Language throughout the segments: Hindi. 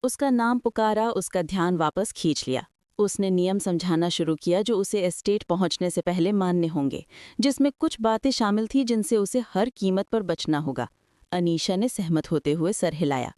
उसका नाम पुकारा, उसका ध्यान वापस खींच लिया। उसने नियम समझाना शुरू किया जो उसे एस्टेट पहुंचने से पहले मानने होंगे, जिसमें कुछ बातें शामिल थी जिनसे उसे हर कीमत पर बचना होगा। अनीशा ने सहमत होते हुए सर हिलाया।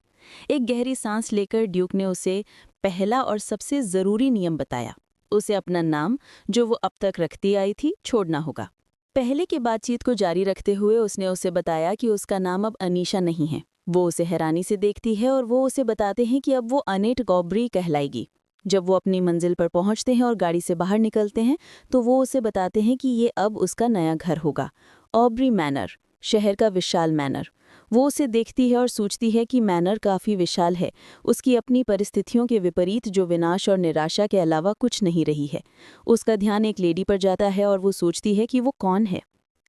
एक गहरी सांस लेकर ड्यूक ने उसे पहला और सबसे ज़रूरी नियम बताया। उसे अपना नाम, जो वो अब तक रखती आई थी, छोड़ना होगा। पहले की बातचीत को जारी रखते हुए उसने उसे बताया कि उसका नाम अब अनीशा नहीं है। वो उसे हैरानी से देखती है और वो उसे बताते हैं कि अब वो अनेट गॉब्री कहलाएगी। जब वो अपनी मंजिल पर पहुंचते हैं और गाड़ी से बाहर निकलते हैं तो वो उसे बताते हैं कि ये अब उसका नया घर होगा, ऑब्री मैनर, शहर का विशाल मैनर। वो उसे देखती है और सोचती है कि मैनर काफ़ी विशाल है, उसकी अपनी परिस्थितियों के विपरीत जो विनाश और निराशा के अलावा कुछ नहीं रही है। उसका ध्यान एक लेडी पर जाता है और वो सोचती है कि वो कौन है।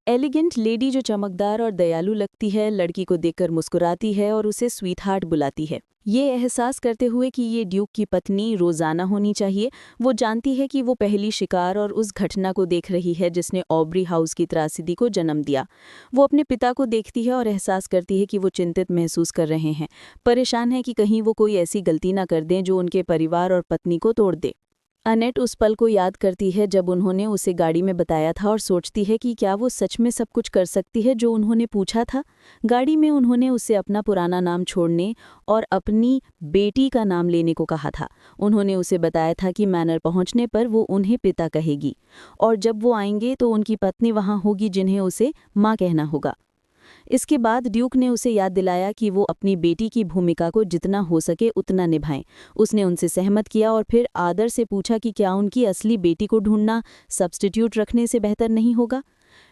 एलिगेंट लेडी जो चमकदार और दयालु लगती है, लड़की को देखकर मुस्कुराती है और उसे स्वीट हार्ट बुलाती है। ये एहसास करते हुए कि ये ड्यूक की पत्नी रोज़ाना होनी चाहिए, वो जानती है कि वो पहली शिकार और उस घटना को देख रही है जिसने ऑब्री हाउस की त्रासदी को जन्म दिया। वो अपने पिता को देखती है और एहसास करती है कि वो चिंतित महसूस कर रहे हैं, परेशान है कि कहीं वो कोई ऐसी गलती ना कर दें जो उनके परिवार और पत्नी को तोड़ दे। अनेट उस पल को याद करती है जब उन्होंने उसे गाड़ी में बताया था और सोचती है कि क्या वो सच में सब कुछ कर सकती है जो उन्होंने पूछा था। गाड़ी में उन्होंने उसे अपना पुराना नाम छोड़ने और अपनी बेटी का नाम लेने को कहा था। उन्होंने उसे बताया था कि मैनर पहुंचने पर वो उन्हें पिता कहेगी और जब वो आएंगे तो उनकी पत्नी वहां होगी जिन्हें उसे माँ कहना होगा। इसके बाद ड्यूक ने उसे याद दिलाया कि वो अपनी बेटी की भूमिका को जितना हो सके उतना निभाएं। उसने उनसे सहमत किया और फिर आदर से पूछा कि क्या उनकी असली बेटी को ढूंढना सब्स्टिट्यूट रखने से बेहतर नहीं होगा।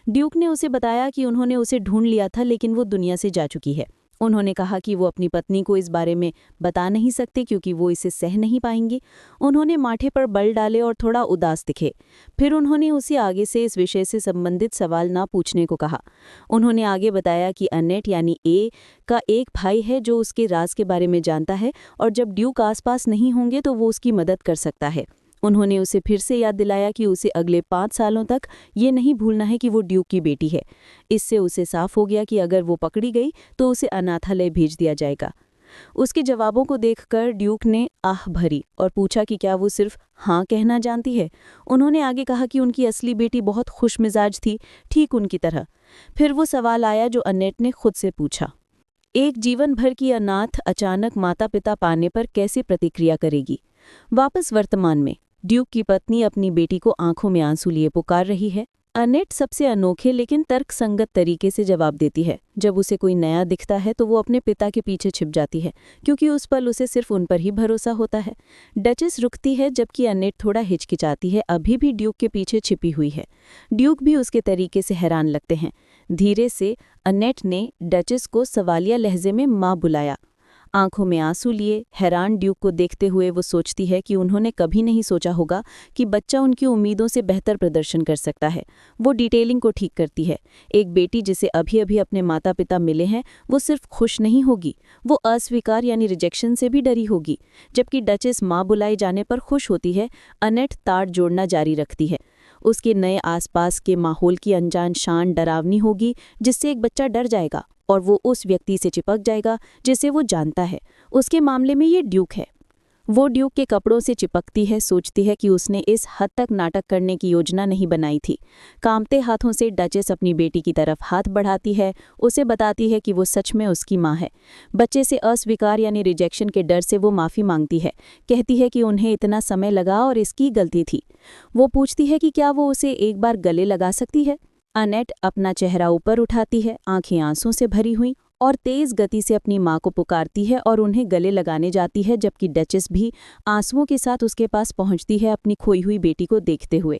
ड्यूक ने उसे बताया कि उन्होंने उसे ढूंढ लिया था लेकिन वो दुनिया से जा चुकी है। उन्होंने कहा कि वो अपनी पत्नी को इस बारे में बता नहीं सकते क्योंकि वो इसे सह नहीं पाएंगे। उन्होंने माथे पर बल डाले और थोड़ा उदास दिखे। फिर उन्होंने उसे आगे से इस विषय से संबंधित सवाल ना पूछने को कहा। उन्होंने आगे बताया कि अनेट यानी ए का एक भाई है जो उसके राज के बारे में जानता है और जब ड्यूक आसपास नहीं होंगे तो वो उसकी मदद कर सकता है। उन्होंने उसे फिर से याद दिलाया कि उसे अगले 5 सालों तक ये नहीं भूलना है कि वो ड्यूक की बेटी है। इससे उसे साफ हो गया कि अगर वो पकड़ी गई तो उसे अनाथालय भेज दिया जाएगा। उसके जवाबों को देखकर ड्यूक ने आह भरी और पूछा कि क्या वो सिर्फ हाँ कहना जानती है। उन्होंने आगे कहा कि उनकी असली बेटी बहुत खुशमिजाज थी, ठीक उनकी तरह। फिर वो सवाल आया जो अनेट ने खुद से पूछा, एक जीवन भर की अनाथ अचानक माता पिता पाने पर कैसे प्रतिक्रिया करेगी। वापस वर्तमान में ड्यूक की पत्नी अपनी बेटी को आंखों में आंसू लिए पुकार रही है। अनेट सबसे अनोखे लेकिन तर्कसंगत तरीके से जवाब देती है। जब उसे कोई नया दिखता है तो वो अपने पिता के पीछे छिप जाती है क्योंकि उस पल उसे सिर्फ उन पर ही भरोसा होता है। डचेस रुकती है जबकि अनेट थोड़ा हिचकिचाती है, अभी भी ड्यूक के पीछे छिपी हुई है। ड्यूक भी उसके तरीके से हैरान लगते हैं। धीरे से अनेट ने डचेस को सवालिया लहजे में माँ बुलाया। आंखों में आंसू लिए हैरान ड्यूक को देखते हुए वो सोचती है कि उन्होंने कभी नहीं सोचा होगा कि बच्चा उनकी उम्मीदों से बेहतर प्रदर्शन कर सकता है। वो डिटेलिंग को ठीक करती है। एक बेटी जिसे अभी अभी अपने माता पिता मिले हैं वो सिर्फ खुश नहीं होगी, वो अस्वीकार यानी रिजेक्शन से भी डरी होगी। जबकि डचेस माँ बुलाए जाने पर खुश होती है, अनेट तार जोड़ना जारी रखती है। उसके नए आसपास के माहौल की अनजान शान डरावनी होगी जिससे एक बच्चा डर जाएगा और वो उस व्यक्ति से चिपक जाएगा जिसे वो जानता है। उसके मामले में ये ड्यूक है। वो ड्यूक के कपड़ों से चिपकती है, सोचती है कि उसने इस हद तक नाटक करने की योजना नहीं बनाई थी। कांपते हाथों से डचेस अपनी बेटी की तरफ हाथ बढ़ाती है, उसे बताती है कि वो सच में उसकी माँ है। बच्चे से अस्वीकार यानी रिजेक्शन के डर से वो माफ़ी मांगती है, कहती है कि उन्हें इतना समय लगा और इसकी गलती थी। वो पूछती है कि क्या वो उसे एक बार गले लगा सकती है। अनेट अपना चेहरा ऊपर उठाती है, आंखें आंसू से भरी हुई, और तेज गति से अपनी माँ को पुकारती है और उन्हें गले लगाने जाती है, जबकि डचेस भी आंसुओं के साथ उसके पास पहुंचती है अपनी खोई हुई बेटी को देखते हुए।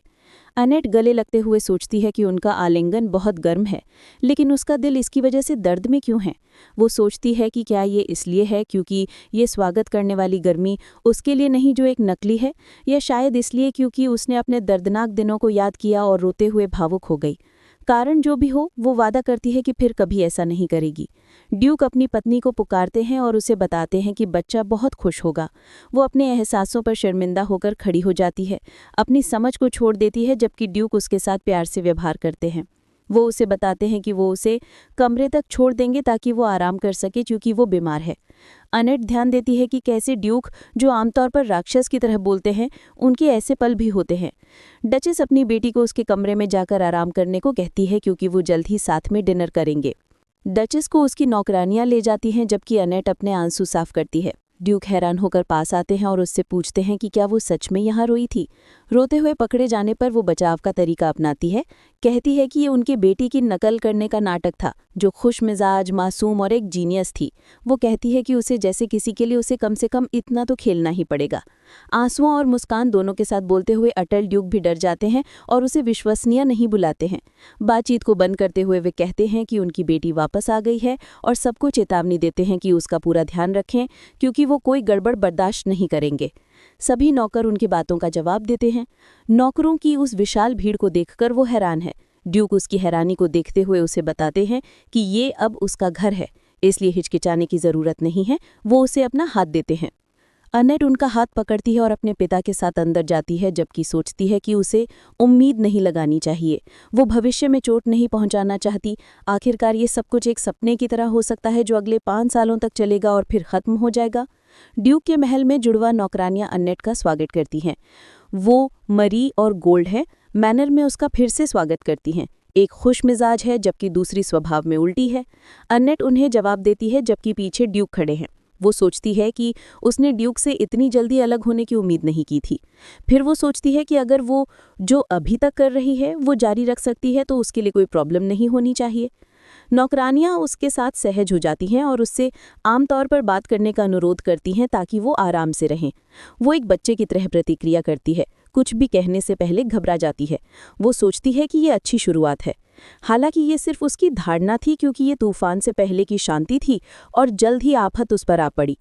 अनेट गले लगते हुए सोचती है कि उनका आलिंगन बहुत गर्म है, लेकिन उसका दिल इसकी वजह से दर्द में क्यों है। वो सोचती है कि क्या ये इसलिए है क्योंकि ये स्वागत करने वाली गर्मी उसके लिए नहीं जो एक नकली है, या शायद इसलिए क्योंकि उसने अपने दर्दनाक दिनों को याद किया और रोते हुए भावुक हो गई। कारण जो भी हो, वो वादा करती है कि फिर कभी ऐसा नहीं करेगी। ड्यूक अपनी पत्नी को पुकारते हैं और उसे बताते हैं कि बच्चा बहुत खुश होगा। वो अपने एहसासों पर शर्मिंदा होकर खड़ी हो जाती है, अपनी समझ को छोड़ देती है, जबकि ड्यूक उसके साथ प्यार से व्यवहार करते हैं। वो उसे बताते हैं कि वो उसे कमरे तक छोड़ देंगे ताकि वो आराम कर सके क्योंकि वो बीमार है। अनेट ध्यान देती है कि कैसे ड्यूक, जो आमतौर पर राक्षस की तरह बोलते हैं, उनके ऐसे पल भी होते हैं। डचेस अपनी बेटी को उसके कमरे में जाकर आराम करने को कहती है क्योंकि वो जल्द ही साथ में डिनर करेंगे। डचेस को उसकी नौकरानियां ले जाती हैं जबकि अनेट अपने आंसू साफ करती है। ड्यूक हैरान होकर पास आते हैं और उससे पूछते हैं कि क्या वो सच में यहाँ रोई थी। रोते हुए पकड़े जाने पर वो बचाव का तरीका अपनाती है। कहती है कि ये उनके बेटी की नकल करने का नाटक था, जो खुश मिजाज, मासूम और एक जीनियस थी। वो कहती है कि उसे जैसे किसी के लिए उसे कम से कम इतना तो खेलना ही पड़ेगा। आंसुओं और मुस्कान दोनों के साथ बोलते हुए अटल ड्यूक भी डर जाते हैं और उसे विश्वसनीय नहीं बुलाते हैं। बातचीत को बंद करते हुए वे कहते हैं कि उनकी बेटी वापस आ गई है और सबको चेतावनी देते हैं कि उसका पूरा ध्यान रखें क्योंकि वो कोई गड़बड़ बर्दाश्त नहीं करेंगे। सभी नौकर उनकी बातों का जवाब देते हैं। नौकरों की उस विशाल भीड़ को देखकर वो हैरान है। ड्यूक उसकी हैरानी को देखते हुए उसे बताते हैं कि ये अब उसका घर है, इसलिए हिचकिचाने की जरूरत नहीं है। वो उसे अपना हाथ देते हैं। अनेट उनका हाथ पकड़ती है और अपने पिता के साथ अंदर जाती है, जबकि सोचती है कि उसे उम्मीद नहीं लगानी चाहिए। वो भविष्य में चोट नहीं पहुंचाना चाहती। आखिरकार ये सब कुछ एक सपने की तरह हो सकता है जो अगले 5 सालों तक चलेगा और फिर खत्म हो जाएगा। ड्यूक के महल में जुड़वा नौकरानियां अनेट का स्वागत करती हैं। वो मरी और गोल्ड है, मैनर में उसका फिर से स्वागत करती हैं। एक खुश मिजाज है जबकि दूसरी स्वभाव में उल्टी है। अनेट उन्हें जवाब देती है जबकि पीछे ड्यूक खड़े हैं। वो सोचती है कि उसने ड्यूक से इतनी जल्दी अलग होने की उम्मीद नहीं की थी। फिर वो सोचती है कि अगर वो जो अभी तक कर रही है वो जारी रख सकती है तो उसके लिए कोई प्रॉब्लम नहीं होनी चाहिए। नौकरानियां उसके साथ सहज हो जाती हैं और उससे आमतौर पर बात करने का अनुरोध करती हैं ताकि वो आराम से रहें। वो एक बच्चे की तरह प्रतिक्रिया करती है, कुछ भी कहने से पहले घबरा जाती है। वो सोचती है कि ये अच्छी शुरुआत है। हालांकि ये सिर्फ उसकी धारणा थी क्योंकि ये तूफान से पहले की शांति थी और जल्द ही आफत उस पर आ पड़ी।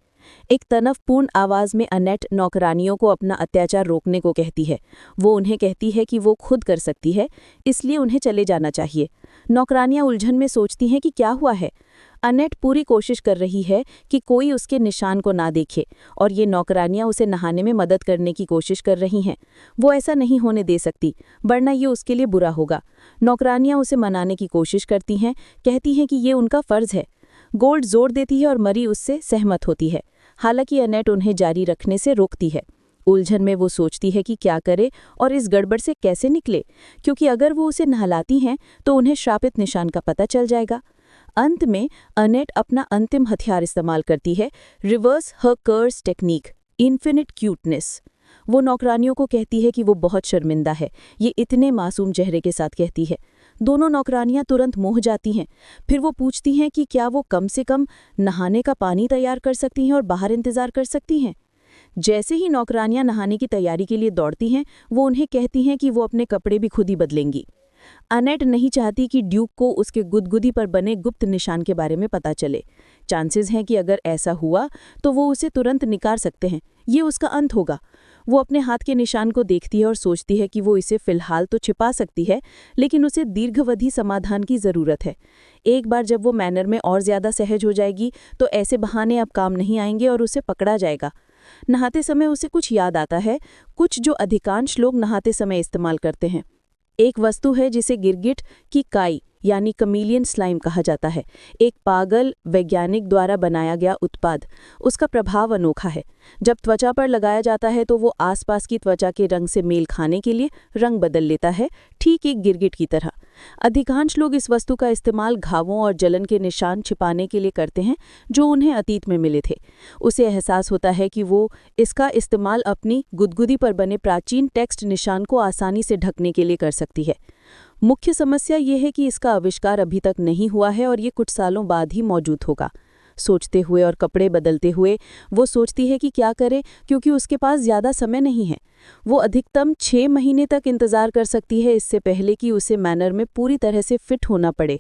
एक तनवपूर्ण आवाज में अनेट नौकरानियों को अपना अत्याचार रोकने को कहती है। वो उन्हें कहती है कि वो खुद कर सकती है, इसलिए उन्हें चले जाना चाहिए। नौकरानियां उलझन में सोचती हैं कि क्या हुआ है। अनेट पूरी कोशिश कर रही है कि कोई उसके निशान को ना देखे और ये नौकरानियां उसे नहाने में मदद करने की कोशिश कर रही हैं। वो ऐसा नहीं होने दे सकती, वरना ये उसके लिए बुरा होगा। नौकरानियां उसे मनाने की कोशिश करती हैं, कहती हैं कि ये उनका फर्ज है। गोल्ड जोर देती है और मरी उससे सहमत होती है। हालांकि अनेट उन्हें जारी रखने से रोकती है। उलझन में वो सोचती है कि क्या करे और इस गड़बड़ से कैसे निकले, क्योंकि अगर वो उसे नहलाती हैं तो उन्हें श्रापित निशान का पता चल जाएगा। अंत में अनेट अपना अंतिम हथियार इस्तेमाल करती है, रिवर्स हर कर्स टेक्निक, इन्फिनिट क्यूटनेस। वो नौकरानियों को कहती है कि वो बहुत शर्मिंदा है, ये इतने मासूम चेहरे के साथ कहती है। दोनों नौकरानियां तुरंत मोह जाती हैं। फिर वो पूछती हैं कि क्या वो कम से कम नहाने का पानी तैयार कर सकती हैं और बाहर इंतजार कर सकती हैं। जैसे ही नौकरानियां नहाने की तैयारी के लिए दौड़ती हैं, वो उन्हें कहती हैं कि वो अपने कपड़े भी खुद ही बदलेंगी। अनेट नहीं चाहती कि ड्यूक को उसके गुदगुदी पर बने गुप्त निशान के बारे में पता चले। चांसेस हैं कि अगर ऐसा हुआ तो वो उसे तुरंत निकाल सकते हैं। ये उसका अंत होगा। वो अपने हाथ के निशान को देखती है और सोचती है कि वो इसे फिलहाल तो छिपा सकती है, लेकिन उसे दीर्घावधि समाधान की ज़रूरत है। एक बार जब वो मैनर में और ज़्यादा सहज हो जाएगी तो ऐसे बहाने अब काम नहीं आएंगे और उसे पकड़ा जाएगा। नहाते समय उसे कुछ याद आता है, कुछ जो अधिकांश लोग नहाते समय इस्तेमाल करते हैं। एक वस्तु है जिसे गिरगिट की काई यानी कमीलियन स्लाइम कहा जाता है। एक पागल वैज्ञानिक द्वारा बनाया गया उत्पाद। उसका प्रभाव अनोखा है। जब त्वचा पर लगाया जाता है तो वो आसपास की त्वचा के रंग से मेल खाने के लिए रंग बदल लेता है, ठीक एक गिरगिट की तरह। अधिकांश लोग इस वस्तु का इस्तेमाल घावों और जलन के निशान छिपाने के लिए करते हैं जो उन्हें अतीत में मिले थे। उसे एहसास होता है कि वो इसका इस्तेमाल अपनी गुदगुदी पर बने प्राचीन टेक्स्ट निशान को आसानी से ढकने के लिए कर सकती है। मुख्य समस्या ये है कि इसका आविष्कार अभी तक नहीं हुआ है और ये कुछ सालों बाद ही मौजूद होगा। सोचते हुए और कपड़े बदलते हुए वो सोचती है कि क्या करे, क्योंकि उसके पास ज़्यादा समय नहीं है। वो अधिकतम 6 महीने तक इंतज़ार कर सकती है, इससे पहले कि उसे मैनर में पूरी तरह से फिट होना पड़े।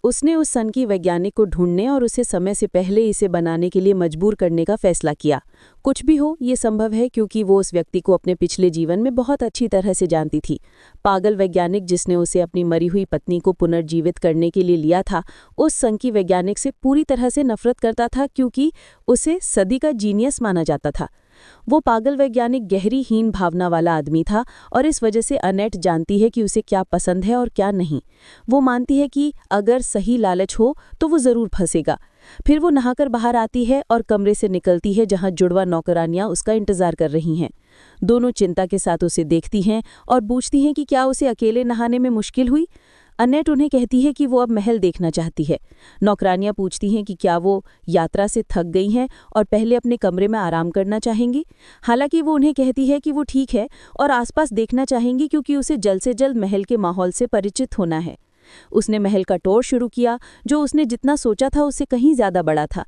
उसने उस सनकी वैज्ञानिक को ढूंढने और उसे समय से पहले इसे बनाने के लिए मजबूर करने का फैसला किया। कुछ भी हो, ये संभव है क्योंकि वो उस व्यक्ति को अपने पिछले जीवन में बहुत अच्छी तरह से जानती थी। पागल वैज्ञानिक जिसने उसे अपनी मरी हुई पत्नी को पुनर्जीवित करने के लिए लिया था, उस सनकी वैज्ञानिक से पूरी तरह से नफरत करता था क्योंकि उसे सदी का जीनियस माना जाता था। वो पागल वैज्ञानिक गहरी हीन भावना वाला आदमी था और इस वजह से अनेट जानती है कि उसे क्या पसंद है और क्या नहीं। वो मानती है कि अगर सही लालच हो तो वो ज़रूर फंसेगा। फिर वो नहाकर बाहर आती है और कमरे से निकलती है जहाँ जुड़वा नौकरानियाँ उसका इंतजार कर रही हैं। दोनों चिंता के साथ उसे देखती हैं और पूछती हैं कि क्या उसे अकेले नहाने में मुश्किल हुई। अनेट उन्हें कहती है कि वो अब महल देखना चाहती है। नौकरानियां पूछती हैं कि क्या वो यात्रा से थक गई हैं और पहले अपने कमरे में आराम करना चाहेंगी। हालांकि वो उन्हें कहती है कि वो ठीक है और आसपास देखना चाहेंगी क्योंकि उसे जल्द से जल्द महल के माहौल से परिचित होना है। उसने महल का टूर शुरू किया जो उसने जितना सोचा था उससे कहीं ज़्यादा बड़ा था।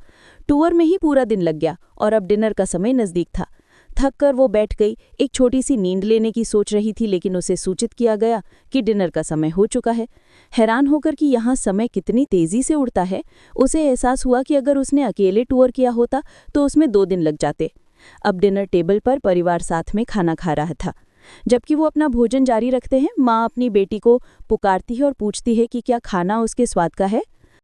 टूर में ही पूरा दिन लग गया और अब डिनर का समय नज़दीक था। थक कर वो बैठ गई। एक छोटी सी नींद लेने की सोच रही थी लेकिन उसे सूचित किया गया कि डिनर का समय हो चुका है। हैरान होकर कि यहाँ समय कितनी तेज़ी से उड़ता है, उसे एहसास हुआ कि अगर उसने अकेले टूर किया होता तो उसमें 2 दिन लग जाते। अब डिनर टेबल पर परिवार साथ में खाना खा रहा था। जबकि वो अपना भोजन जारी रखते हैं, माँ अपनी बेटी को पुकारती है और पूछती है कि क्या खाना उसके स्वाद का है।